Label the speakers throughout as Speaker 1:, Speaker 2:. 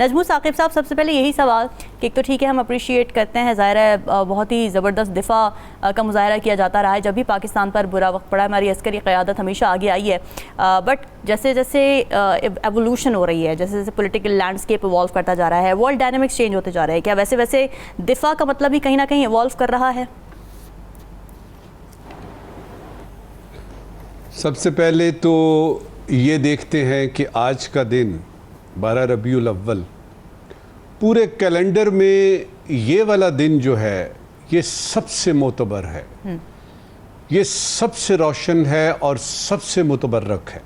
Speaker 1: نجمو ثاقب صاحب، سب سے پہلے یہی سوال کہ ایک تو ٹھیک ہے ہم اپریشیٹ کرتے ہیں، ظاہر ہے بہت ہی زبردست دفاع کا مظاہرہ کیا جاتا رہا ہے جب بھی پاکستان پر برا وقت پڑا ہے، ہماری عسکری قیادت ہمیشہ آگے آئی ہے، بٹ جیسے جیسے ایوولوشن ہو رہی ہے، جیسے جیسے پولیٹیکل لینڈسکیپ ایوالو کرتا جا رہا ہے، ورلڈ ڈائنامکس چینج ہوتے جا رہے ہیں، کیا ویسے ویسے دفاع کا مطلب بھی کہیں نہ کہیں ایوالو کر رہا ہے؟
Speaker 2: سب سے پہلے تو یہ دیکھتے ہیں کہ آج کا دن 12 ربیع الاول پورے کیلنڈر میں یہ والا دن جو ہے یہ سب سے معتبر ہے، یہ سب سے روشن ہے اور سب سے متبرک ہے۔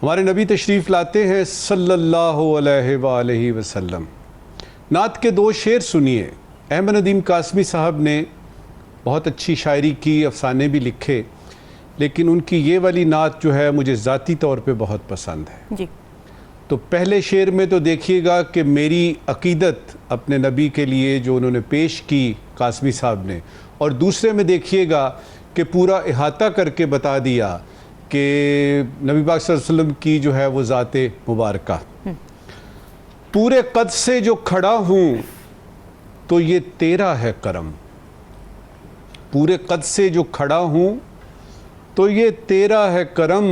Speaker 2: ہمارے نبی تشریف لاتے ہیں صلی اللہ علیہ وآلہ وسلم۔ نعت کے 2 شعر سنیے۔ احمد ندیم قاسمی صاحب نے بہت اچھی شاعری کی، افسانے بھی لکھے، لیکن ان کی یہ والی نعت جو ہے مجھے ذاتی طور پہ بہت پسند ہے۔
Speaker 1: جی
Speaker 2: تو پہلے شعر میں تو دیکھیے گا کہ میری عقیدت اپنے نبی کے لیے جو انہوں نے پیش کی قاسمی صاحب نے، اور دوسرے میں دیکھیے گا کہ پورا احاطہ کر کے بتا دیا کہ نبی پاک صلی اللہ علیہ وسلم کی جو ہے وہ ذات مبارکہ، پورے قد سے جو کھڑا ہوں تو یہ تیرا ہے کرم، پورے قد سے جو کھڑا ہوں تو یہ تیرا ہے کرم،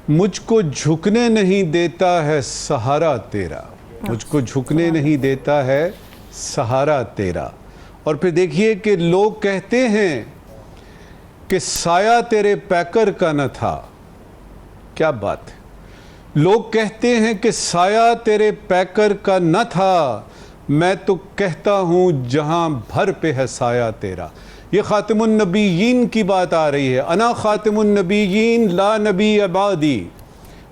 Speaker 2: مجھ کو جھکنے نہیں دیتا ہے سہارا تیرا، مجھ کو جھکنے نہیں دیتا ہے سہارا تیرا۔ اور پھر دیکھیے کہ لوگ کہتے ہیں کہ سایہ تیرے پیکر کا نہ تھا، کیا بات ہے، لوگ کہتے ہیں کہ سایہ تیرے پیکر کا نہ تھا، میں تو کہتا ہوں جہاں بھر پہ ہے سایہ تیرا۔ یہ خاتم النبیین کی بات آ رہی ہے، انا خاتم النبیین لا نبی بعدی،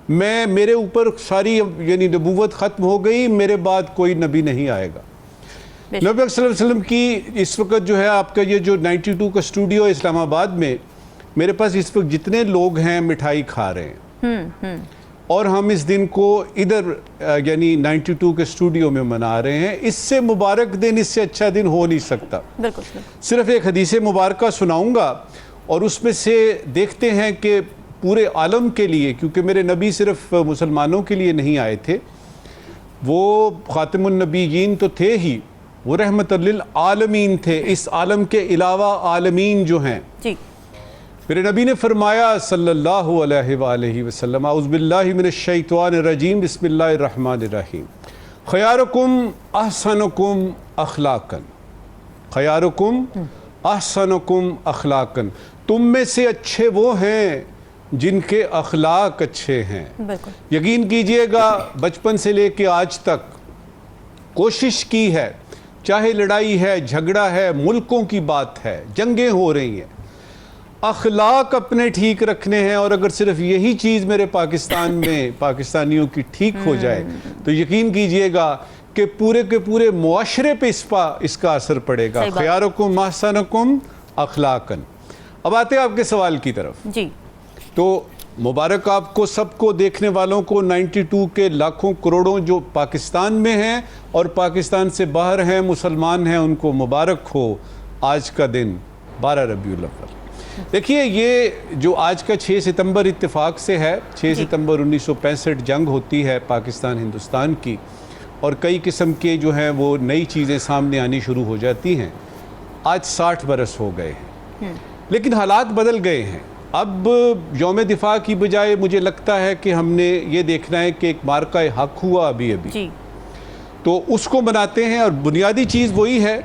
Speaker 2: میرے اوپر ساری یعنی نبوت ختم ہو گئی، میرے بعد کوئی نبی نہیں آئے گا۔ نبی صلی اللہ علیہ وسلم کی اس وقت جو ہے آپ کا یہ جو 92 کا اسٹوڈیو ہے اسلام آباد میں، میرے پاس اس وقت جتنے لوگ ہیں مٹھائی کھا رہے ہیں، اور ہم اس دن کو ادھر یعنی 92 کے اسٹوڈیو میں منا رہے ہیں۔ اس سے مبارک دن، اس سے اچھا دن ہو نہیں سکتا۔ صرف ایک حدیث مبارکہ سناؤں گا اور اس میں سے دیکھتے ہیں کہ پورے عالم کے لیے، کیونکہ میرے نبی صرف مسلمانوں کے لیے نہیں آئے تھے، وہ خاتم النبیین تو تھے ہی، وہ رحمت للعالمین تھے، اس عالم کے علاوہ عالمین جو ہیں۔ میرے نبی نے فرمایا صلی اللہ علیہ وآلہ وسلم، اعوذ باللہ من الشیطان الرجیم، بسم اللہ الرحمن الرحیم، خیارکم احسنکم اخلاقا، خیارکم احسنکم اخلاقا، تم میں سے اچھے وہ ہیں جن کے اخلاق اچھے ہیں۔ یقین کیجئے گا بچپن سے لے کے آج تک کوشش کی ہے، چاہے لڑائی ہے، جھگڑا ہے، ملکوں کی بات ہے، جنگیں ہو رہی ہیں، اخلاق اپنے ٹھیک رکھنے ہیں، اور اگر صرف یہی چیز میرے پاکستان میں پاکستانیوں کی ٹھیک ہو جائے تو یقین کیجئے گا کہ پورے کے پورے معاشرے پہ اس کا اثر پڑے گا۔ خیارکم احسنکم اخلاقا۔ اب آتے ہیں آپ کے سوال کی طرف۔
Speaker 1: جی
Speaker 2: تو مبارک آپ کو، سب کو، دیکھنے والوں کو، 92 کے لاکھوں کروڑوں جو پاکستان میں ہیں اور پاکستان سے باہر ہیں، مسلمان ہیں، ان کو مبارک ہو آج کا دن 12 ربیع الاول۔ دیکھیے یہ جو آج کا 6 ستمبر اتفاق سے ہے، 6 ستمبر 1965 جنگ ہوتی ہے پاکستان ہندوستان کی، اور کئی قسم کے جو ہیں وہ نئی چیزیں سامنے آنی شروع ہو جاتی ہیں۔ آج 60 برس ہو گئے ہیں، لیکن حالات بدل گئے ہیں۔ اب یوم دفاع کی بجائے مجھے لگتا ہے کہ ہم نے یہ دیکھنا ہے کہ ایک مارکہ حق ہوا ابھی تو اس کو مناتے ہیں، اور بنیادی چیز وہی ہے،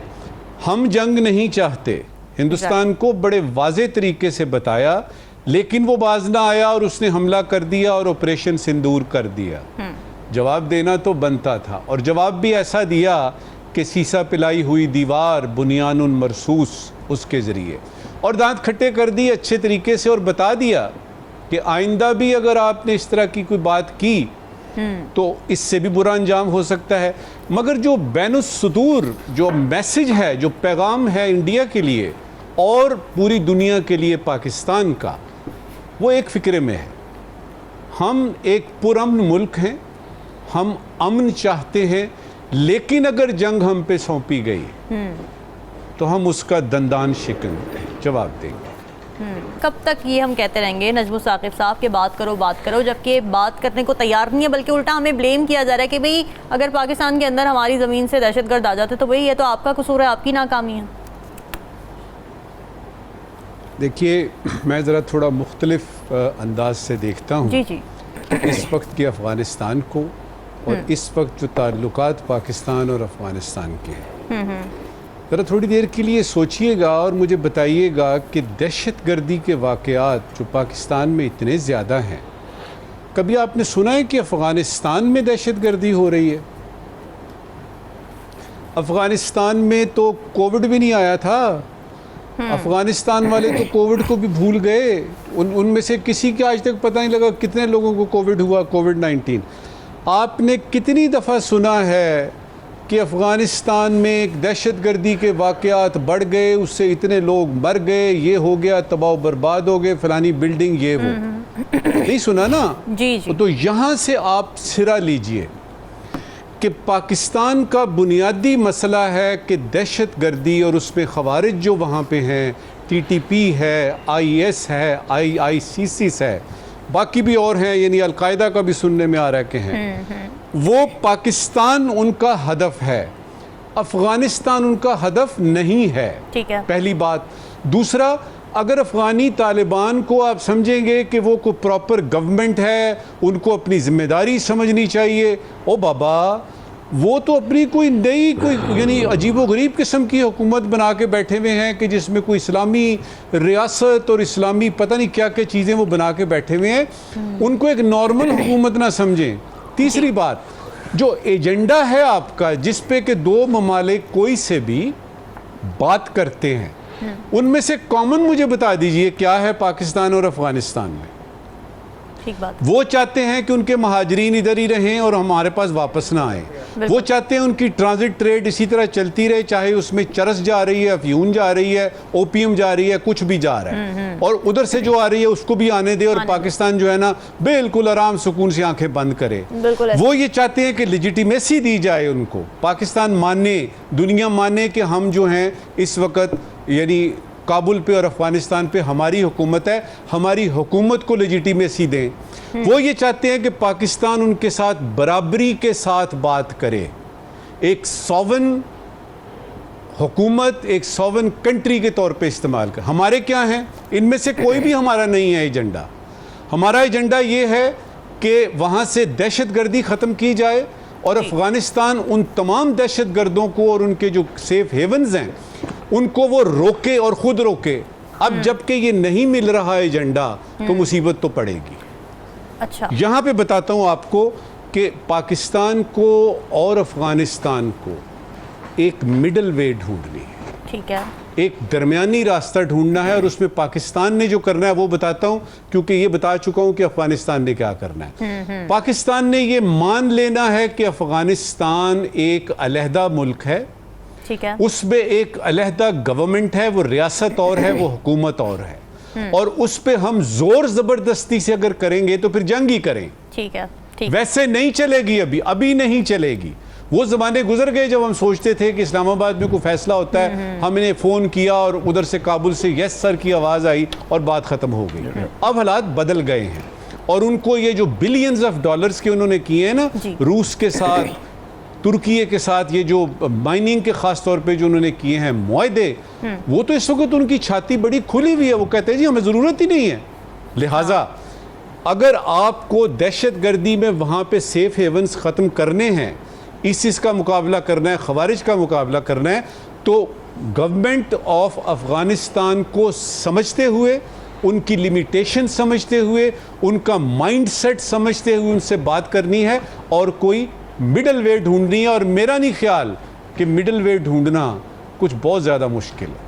Speaker 2: ہم جنگ نہیں چاہتے، ہندوستان کو بڑے واضح طریقے سے بتایا، لیکن وہ باز نہ آیا اور اس نے حملہ کر دیا اور آپریشن سندور کر دیا۔ جواب دینا تو بنتا تھا، اور جواب بھی ایسا دیا کہ سیسا پلائی ہوئی دیوار، بنیان مرصوص، اس کے ذریعے، اور دانت کھٹے کر دی اچھے طریقے سے، اور بتا دیا کہ آئندہ بھی اگر آپ نے اس طرح کی کوئی بات کی تو اس سے بھی برا انجام ہو سکتا ہے۔ مگر جو بین الصدور جو میسج ہے، جو پیغام ہے انڈیا کے لیے اور پوری دنیا کے لیے پاکستان کا، وہ ایک فکرے میں ہے۔ ہم ایک پرامن ملک ہیں، ہم امن چاہتے ہیں، لیکن اگر جنگ ہم پہ سونپی گئی تو ہم اس کا دندان شکن جواب دیں گے۔
Speaker 1: کب تک یہ ہم کہتے رہیں گے نجم ثاقب صاحب کہ بات کرو جبکہ بات کرنے کو تیار نہیں ہے، بلکہ الٹا ہمیں بلیم کیا جا رہا ہے کہ بھئی اگر پاکستان کے اندر ہماری زمین سے دہشت گرد آ جاتے تو بھئی یہ تو آپ کا قصور ہے، آپ کی ناکامی ہے؟
Speaker 2: دیکھیے میں ذرا تھوڑا مختلف انداز سے دیکھتا ہوں
Speaker 1: جی
Speaker 2: اس وقت کے افغانستان کو اور اس وقت جو تعلقات پاکستان اور افغانستان کے ہیں. ذرا تھوڑی دیر کے لیے سوچئے گا اور مجھے بتائیے گا کہ دہشت گردی کے واقعات جو پاکستان میں اتنے زیادہ ہیں، کبھی آپ نے سنا ہے کہ افغانستان میں دہشت گردی ہو رہی ہے؟ افغانستان میں تو کووڈ بھی نہیں آیا تھا. افغانستان والے تو کووڈ کو بھی بھول گئے. ان میں سے کسی کے آج تک پتہ نہیں لگا کتنے لوگوں کو کووڈ ہوا، کووڈ-19. آپ نے کتنی دفعہ سنا ہے کہ افغانستان میں ایک دہشت گردی کے واقعات بڑھ گئے، اس سے اتنے لوگ مر گئے، یہ ہو گیا، تباہ و برباد ہو گئے، فلانی بلڈنگ، یہ وہ نہیں سنا نا؟
Speaker 1: جی
Speaker 2: تو یہاں سے آپ سرا لیجئے کہ پاکستان کا بنیادی مسئلہ ہے کہ دہشت گردی اور اس میں خوارج جو وہاں پہ ہیں، ٹی ٹی پی ہے، IS ہے، ICC ہے، باقی بھی اور ہیں، یعنی القاعدہ کا بھی سننے میں آ رہا ہے کہ ہیں، وہ پاکستان ان کا ہدف ہے، افغانستان ان کا ہدف نہیں ہے.
Speaker 1: ٹھیک ہے،
Speaker 2: پہلی بات. دوسرا، اگر افغانی طالبان کو آپ سمجھیں گے کہ وہ کوئی پراپر گورنمنٹ ہے، ان کو اپنی ذمہ داری سمجھنی چاہیے، او بابا وہ تو اپنی کوئی نئی یعنی عجیب و غریب قسم کی حکومت بنا کے بیٹھے ہوئے ہیں کہ جس میں کوئی اسلامی ریاست اور اسلامی پتہ نہیں کیا کیا چیزیں وہ بنا کے بیٹھے ہوئے ہیں. ان کو ایک نارمل حکومت نہ سمجھیں. تیسری بات، جو ایجنڈا ہے آپ کا جس پہ کہ دو ممالک کوئی سے بھی بات کرتے ہیں، ان میں سے کامن مجھے بتا دیجئے کیا ہے پاکستان اور افغانستان میں؟ وہ چاہتے ہیں کہ ان کے مہاجرین ادھر ہی رہیں اور ہمارے پاس واپس نہ آئیں. وہ چاہتے ہیں ان کی ٹرانزٹ ٹریڈ اسی طرح چلتی رہے، چاہے اس میں چرس جا رہی ہے، افیون جا رہی ہے، اوپیم جا رہی ہے، کچھ بھی جا رہا ہے، اور ادھر سے جو آ رہی ہے اس کو بھی آنے دے، اور پاکستان جو ہے نا بالکل آرام سکون سے آنکھیں بند کرے. وہ یہ چاہتے ہیں کہ لیجیٹیمیسی دی جائے ان کو، پاکستان مانے، دنیا مانے کہ ہم جو ہیں اس وقت یعنی کابل پہ اور افغانستان پہ ہماری حکومت ہے، ہماری حکومت کو لیجیٹیمیسی دیں. وہ یہ چاہتے ہیں کہ پاکستان ان کے ساتھ برابری کے ساتھ بات کرے، ایک سوون حکومت، ایک سوون کنٹری کے طور پہ استعمال کرے. ہمارے کیا ہیں؟ ان میں سے کوئی بھی ہمارا نہیں ہے ایجنڈا. ہمارا ایجنڈا یہ ہے کہ وہاں سے دہشت گردی ختم کی جائے اور افغانستان ان تمام دہشت گردوں کو اور ان کے جو سیف ہیونز ہیں ان کو وہ روکے اور خود روکے. اب جب کہ یہ نہیں مل رہا ایجنڈا تو مصیبت تو پڑے گی.
Speaker 1: اچھا،
Speaker 2: یہاں پہ بتاتا ہوں آپ کو کہ پاکستان کو اور افغانستان کو ایک مڈل وے ڈھونڈنی ہے.
Speaker 1: ٹھیک ہے،
Speaker 2: ایک درمیانی راستہ ڈھونڈنا ہے، اور اس میں پاکستان نے جو کرنا ہے وہ بتاتا ہوں، کیونکہ یہ بتا چکا ہوں کہ افغانستان نے کیا کرنا ہے. پاکستان نے یہ مان لینا ہے کہ افغانستان ایک علیحدہ ملک ہے،
Speaker 1: ٹھیک ہے،
Speaker 2: اس میں ایک علیحدہ گورنمنٹ ہے، وہ ریاست اور ہے، وہ حکومت اور ہے، اور اس پہ ہم زور زبردستی سے اگر کریں گے تو پھر جنگ ہی کریں.
Speaker 1: ٹھیک ہے،
Speaker 2: ویسے نہیں چلے گی، ابھی نہیں چلے گی. وہ زمانے گزر گئے جب ہم سوچتے تھے کہ اسلام آباد میں کوئی فیصلہ ہوتا ہے، ہم نے فون کیا اور ادھر سے کابل سے یس سر کی آواز آئی اور بات ختم ہو گئی. اب حالات بدل گئے ہیں، اور ان کو یہ جو بلینز آف ڈالرز کے انہوں نے کیے ہیں نا روس کے ساتھ، ترکیے کے ساتھ، یہ جو مائننگ کے خاص طور پہ جو انہوں نے کیے ہیں معاہدے، وہ تو اس وقت ان کی چھاتی بڑی کھلی ہوئی ہے. وہ کہتے ہیں جی ہمیں ضرورت ہی نہیں ہے. لہٰذا اگر آپ کو دہشت گردی میں وہاں پہ سیف ہیونز ختم کرنے ہیں، ISIS کا مقابلہ کرنا ہے، خوارج کا مقابلہ کرنا ہے، تو گورنمنٹ آف افغانستان کو سمجھتے ہوئے، ان کی لیمیٹیشن سمجھتے ہوئے، ان کا مائنڈ سیٹ سمجھتے ہوئے ان سے بات کرنی ہے، اور کوئی مڈل وے ڈھونڈنی ہے. اور میرا نہیں خیال کہ مڈل وے ڈھونڈنا کچھ بہت زیادہ مشکل ہے.